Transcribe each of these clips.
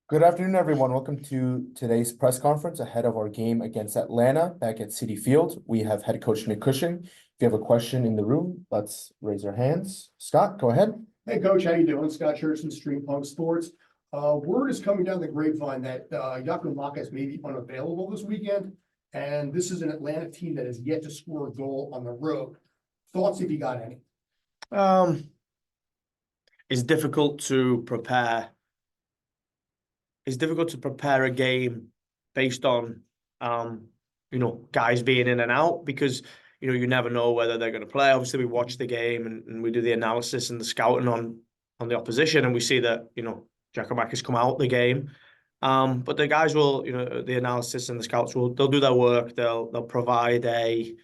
Good afternoon, everyone. Welcome to today's press conference ahead of our game against Atlanta back at Citi Field. We have head coach Nick Cushing. If you have a question in the room, let's raise our hands. Scott, go ahead. Hey, Coach, how you doing? Scott Churchman, Stream Punk Sports. Word is coming down the grapevine that Jakob Maka's may be unavailable this weekend, and this is an Atlanta team that has yet to score a goal on the road. Thoughts, if you got any? It's difficult to prepare. It's difficult to prepare a game based on, guys being in and out because, you never know whether they're going to play. Obviously, we watch the game and we do the analysis and the scouting on the opposition, and we see that, Giacomak has come out the game. But the guys will, the analysis and the scouts they'll do their work. They'll provide a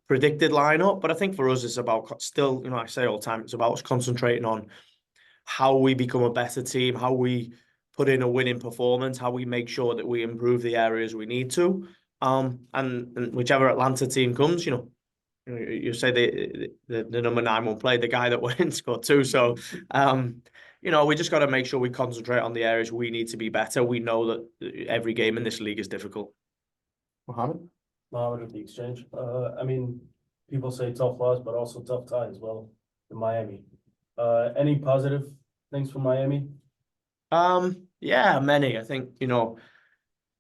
predicted lineup. But I think for us, it's about still, I say all the time, it's about us concentrating on how we become a better team, how we put in a winning performance, how we make sure that we improve the areas we need to. And whichever Atlanta team comes, you say the number 9 won't play, the guy that went and scored 2. So, we just got to make sure we concentrate on the areas we need to be better. We know that every game in this league is difficult. Mohammed? Mohammed with the exchange. People say tough loss, but also tough tie as well in Miami. Any positive things from Miami? Yeah, many. I think,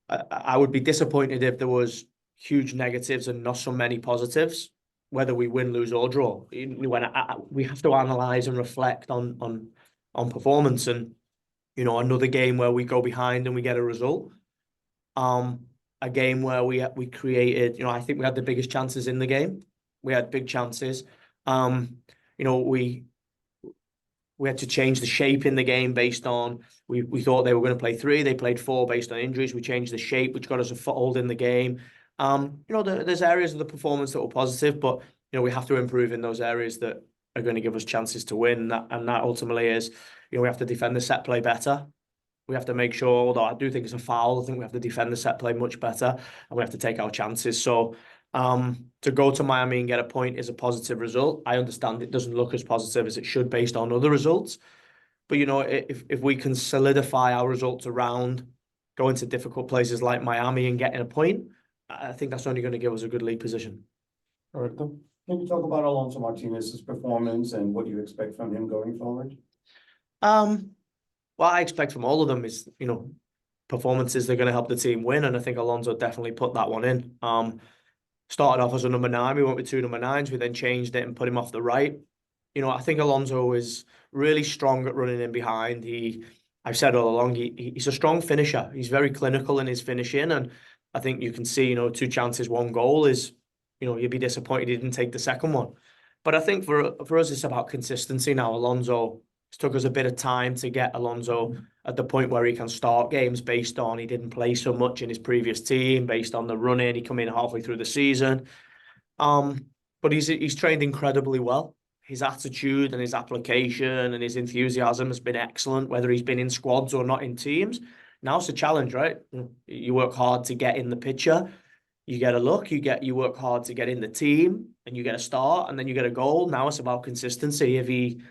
I would be disappointed if there was huge negatives and not so many positives, whether we win, lose, or draw. When we have to analyze and reflect on performance, and another game where we go behind and we get a result. A game where we created, I think we had the biggest chances in the game. We had big chances. We had to change the shape in the game based on we thought they were going to play 3, they played 4 based on injuries. We changed the shape, which got us a foothold in the game. There's areas of the performance that were positive, but we have to improve in those areas that are going to give us chances to win. And that ultimately is, we have to defend the set play better. We have to make sure, although I do think it's a foul, I think we have to defend the set play much better, and we have to take our chances. So to go to Miami and get a point is a positive result. I understand it doesn't look as positive as it should based on other results. But, if we can solidify our results around going to difficult places like Miami and getting a point, I think that's only going to give us a good lead position. Roberto? Can you talk about Alonso Martinez's performance and what you expect from him going forward? What I expect from all of them is, performances that are going to help the team win. And I think Alonso definitely put that one in. Started off as a number 9. We went with 2 number 9s. We then changed it and put him off the right. I think Alonso is really strong at running in behind. I've said all along, he's a strong finisher. He's very clinical in his finishing. And I think you can see, 2 chances, 1 goal is, you'd be disappointed he didn't take the second one. But I think for us, it's about consistency now. Alonso, it took us a bit of time to get Alonso at the point where he can start games based on he didn't play so much in his previous team, based on the running. He come in halfway through the season. But he's trained incredibly well. His attitude and his application and his enthusiasm has been excellent, whether he's been in squads or not in teams. Now it's a challenge, right? You work hard to get in the picture. You get a look, you work hard to get in the team, and you get a start, and then you get a goal. Now it's about consistency. If he,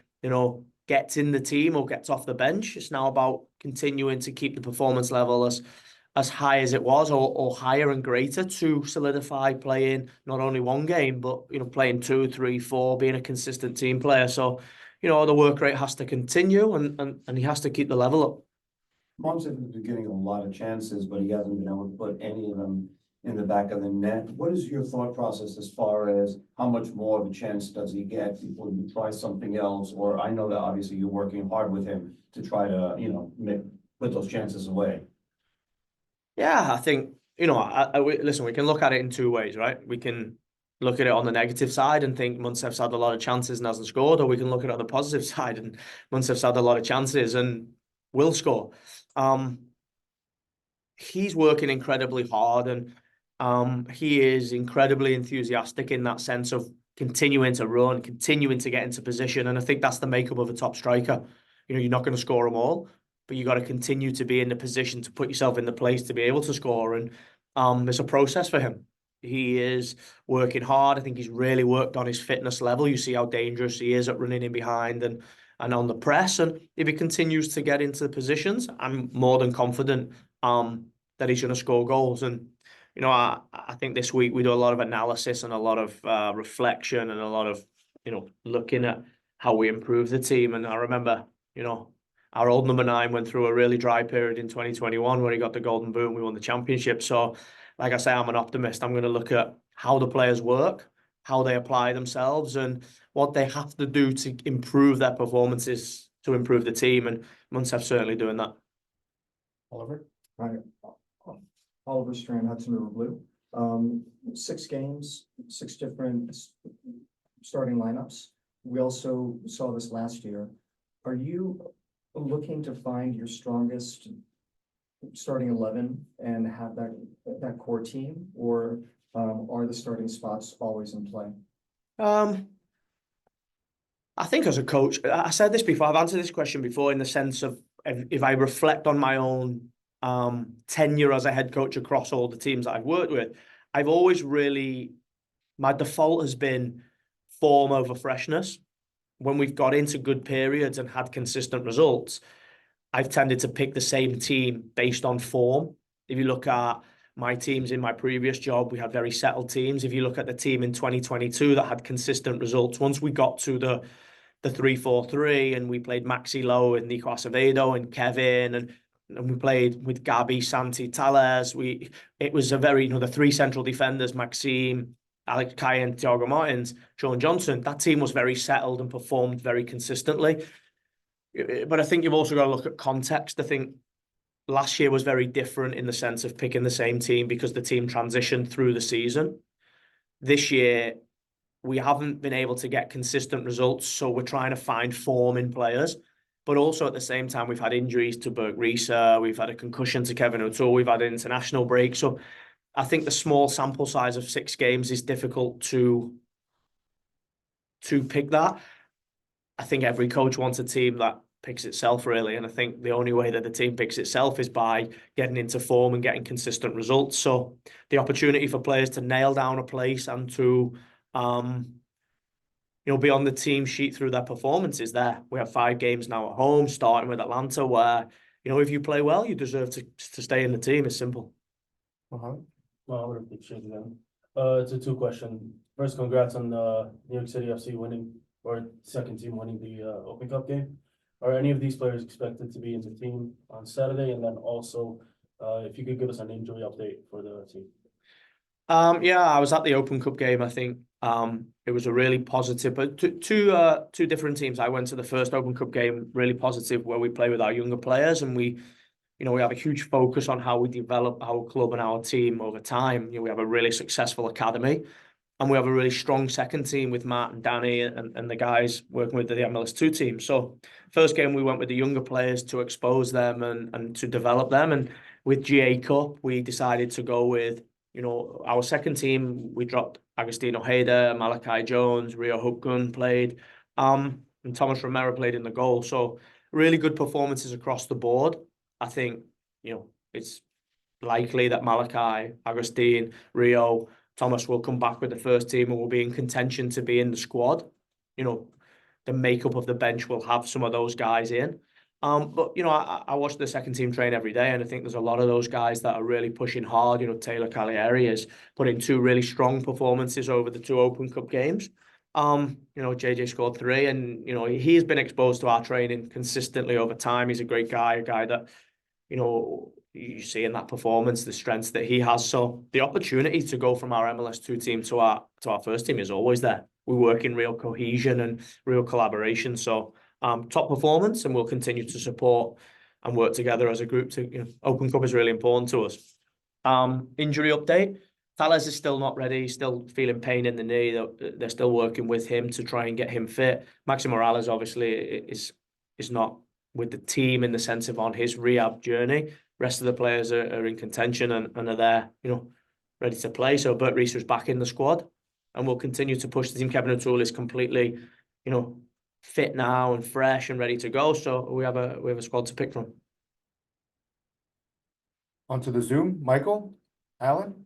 gets in the team or gets off the bench, it's now about continuing to keep the performance level as high as it was or higher and greater to solidify playing not only 1 game, but, playing 2, 3, 4, being a consistent team player. So, the work rate has to continue and he has to keep the level up. Mom's been getting a lot of chances, but he hasn't been able to put any of them in the back of the net. What is your thought process as far as how much more of a chance does he get before you try something else? Or I know that obviously you're working hard with him to try to, put those chances away. Yeah, I think, listen, we can look at it in 2 ways, right? We can look at it on the negative side and think Munsef's had a lot of chances and hasn't scored, or we can look at it on the positive side and Munsef's had a lot of chances and will score. He's working incredibly hard and he is incredibly enthusiastic in that sense of continuing to run, continuing to get into position. And I think that's the makeup of a top striker. You're not going to score them all, but you got to continue to be in the position to put yourself in the place to be able to score. And it's a process for him. He is working hard. I think he's really worked on his fitness level. You see how dangerous he is at running in behind. And on the press. And if he continues to get into the positions, I'm more than confident that he's going to score goals. And I think this week we do a lot of analysis and a lot of reflection and a lot of looking at how we improve the team. And I remember our old number 9 went through a really dry period in 2021 where he got the golden boot and we won the championship. So like I say, I'm an optimist. I'm going to look at how the players work, how they apply themselves, and what they have to do to improve their performances to improve the team. And Munsef's certainly doing that. Oliver? Hi, Oliver Strand, Hudson River Blue. 6 games, 6 different starting lineups. We also saw this last year. Are you looking to find your strongest starting 11 and have that core team, or are the starting spots always in play? I think as a coach, I said this before, I've answered this question before in the sense of if I reflect on my own tenure as a head coach across all the teams that I've worked with, I've always my default has been form over freshness. When we've got into good periods and had consistent results, I've tended to pick the same team based on form. If you look at my teams in my previous job, we had very settled teams. If you look at the team in 2022 that had consistent results, once we got to the 3-4-3 and we played Maxi Lowe and Nico Acevedo and Kevin and we played with Gabi, Santi, Tales. It was a very, the 3 central defenders, Maxime, Alex Kai and Thiago Martins, Sean Johnson. That team was very settled and performed very consistently. But I think you've also got to look at context. I think last year was very different in the sense of picking the same team because the team transitioned through the season. This year, we haven't been able to get consistent results, so we're trying to find form in players. But also at the same time, we've had injuries to Berg Rieser, we've had a concussion to Kevin O'Toole, we've had an international break. So I think the small sample size of 6 games is difficult to pick that. I think every coach wants a team that picks itself, really. And I think the only way that the team picks itself is by getting into form and getting consistent results. So the opportunity for players to nail down a place and to be on the team sheet through their performances there. We have 5 games now at home, starting with Atlanta, where, if you play well, you deserve to stay in the team. It's simple. Well, I'm gonna pick shit again. It's a 2-question. First, congrats on New York City FC winning, or second team winning the Open Cup game. Are any of these players expected to be in the team on Saturday? And then also, if you could give us an injury update for the team. Yeah, I was at the Open Cup game. I think it was a really positive, but two different teams. I went to the first Open Cup game, really positive, where we play with our younger players, and we have a huge focus on how we develop our club and our team over time. We have a really successful academy, and we have a really strong second team with Matt and Danny and the guys working with the MLS2 team. So first game, we went with the younger players to expose them and to develop them. And with GA Cup, we decided to go with, our second team. We dropped Agustino Hayder, Malachi Jones, Rio Hupgun played, and Thomas Romero played in the goal. So really good performances across the board. I think, it's likely that Malachi, Agustin, Rio, Thomas will come back with the first team and will be in contention to be in the squad. The makeup of the bench will have some of those guys in. But, I watch the second team train every day, and I think there's a lot of those guys that are really pushing hard. Taylor Cagliari has put in 2 really strong performances over the 2 Open Cup games. JJ scored 3, and, he's been exposed to our training consistently over time. He's a great guy, a guy that, you see in that performance, the strengths that he has. So the opportunity to go from our MLS2 team to our first team is always there. We work in real cohesion and real collaboration. So top performance, and we'll continue to support and work together as a group to, Open Cup is really important to us. Injury update. Tales is still not ready, still feeling pain in the knee. They're still working with him to try and get him fit. Maxi Morales obviously is not with the team in the sense of on his rehab journey. Rest of the players are in contention and are there, ready to play. So Bert Rieser is back in the squad, and we'll continue to push the team. Kevin O'Toole is completely, fit now and fresh and ready to go. So we have a squad to pick from. Onto the Zoom, Michael, Alan?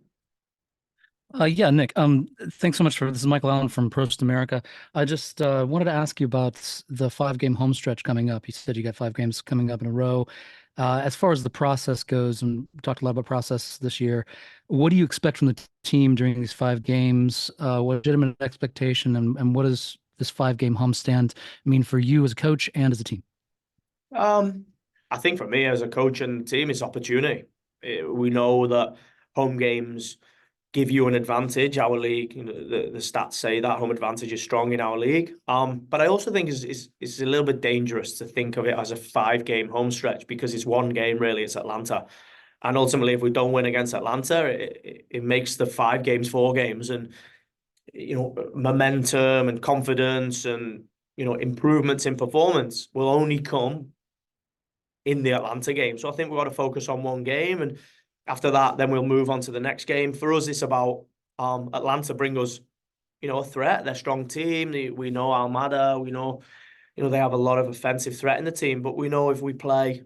Yeah, Nick, thanks so much this is Michael Allen from Prost America. I just wanted to ask you about the 5-game home stretch coming up. You said you got 5 games coming up in a row. As far as the process goes, and we talked a lot about process this year, what do you expect from the team during these 5 games? What legitimate expectation and what does this 5-game homestand mean for you as a coach and as a team? I think for me as a coach and team, it's opportunity. We know that home games give you an advantage. Our league, the stats say that home advantage is strong in our league. But I also think it's a little bit dangerous to think of it as a 5-game home stretch because it's one game really. It's Atlanta, and ultimately, if we don't win against Atlanta, it makes the 5 games 4 games, and momentum and confidence and improvements in performance will only come in the Atlanta game. So I think we've got to focus on one game, and after that, then we'll move on to the next game. For us, it's about Atlanta bring us, a threat. They're a strong team. We know Almada. We know, they have a lot of offensive threat in the team. But we know if we play,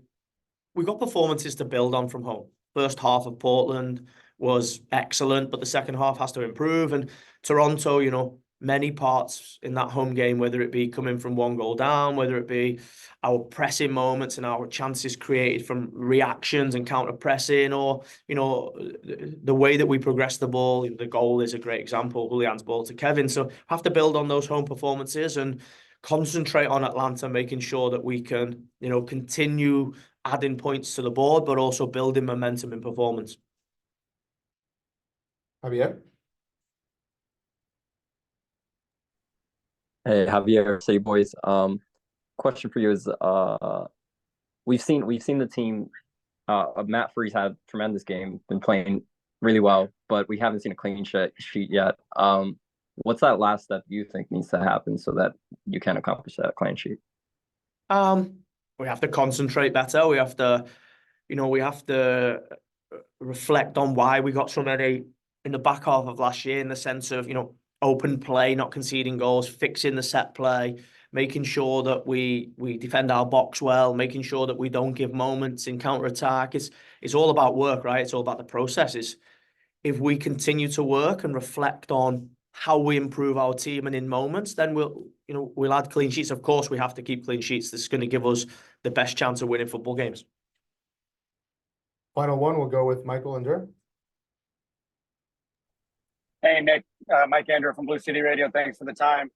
we've got performances to build on from home. First half of Portland was excellent, but the second half has to improve. And Toronto, many parts in that home game, whether it be coming from 1 goal down, whether it be our pressing moments and our chances created from reactions and counter pressing, or the way that we progress the ball. The goal is a great example, Julian's ball to Kevin. So have to build on those home performances and concentrate on Atlanta, making sure that we can continue adding points to the board, but also building momentum in performance. Javier? Hey, Javier, say boys. Question for you is we've seen the team Matt Freese had a tremendous game, been playing really well, but we haven't seen a clean sheet yet. What's that last step you think needs to happen so that you can accomplish that clean sheet? We have to concentrate better. We have to reflect on why we got so many in the back half of last year, in the sense of, open play, not conceding goals, fixing the set play, making sure that we defend our box well, making sure that we don't give moments in counter-attack. It's all about work, right? It's all about the processes. If we continue to work and reflect on how we improve our team and in moments, then we'll add clean sheets. Of course, we have to keep clean sheets. This is going to give us the best chance of winning football games. Final one, we'll go with Michael and Dur. Hey, Nick, Mike Andrew from Blue City Radio. Thanks for the time.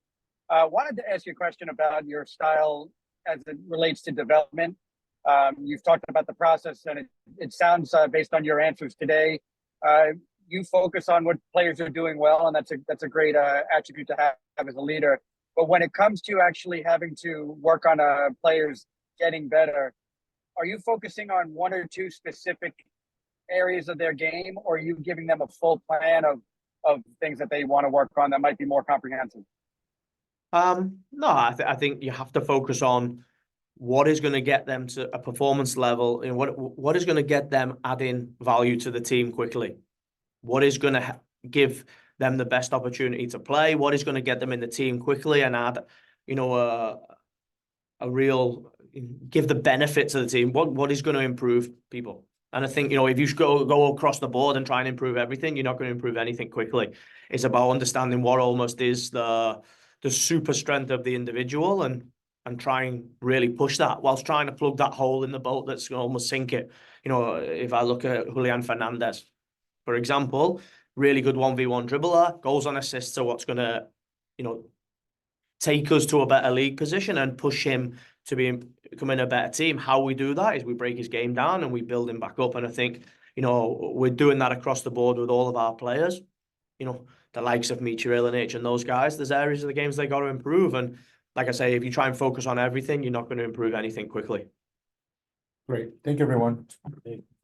Wanted to ask you a question about your style as it relates to development. You've talked about the process, and it sounds, based on your answers today, you focus on what players are doing well, and that's a great attribute to have as a leader. But when it comes to actually having to work on players getting better, are you focusing on 1 or 2 specific areas of their game, or are you giving them a full plan of things that they want to work on that might be more comprehensive? No, I think you have to focus on what is going to get them to a performance level, and what is going to get them adding value to the team quickly. What is going to give them the best opportunity to play? What is going to get them in the team quickly and add, a real give the benefit to the team? What is going to improve people? And I think, if you go across the board and try and improve everything, you're not going to improve anything quickly. It's about understanding what almost is the super strength of the individual and try and really push that whilst trying to plug that hole in the boat that's going to almost sink it. If I look at Julian Fernandez, for example, really good 1v1 dribbler, goals and assists are what's going to, take us to a better league position and push him to becoming a better team. How we do that is we break his game down and we build him back up. And I think, we're doing that across the board with all of our players. The likes of Michi Ilinic and those guys, there's areas of the games they got to improve. And like I say, if you try and focus on everything, you're not going to improve anything quickly. Great. Thank you, everyone.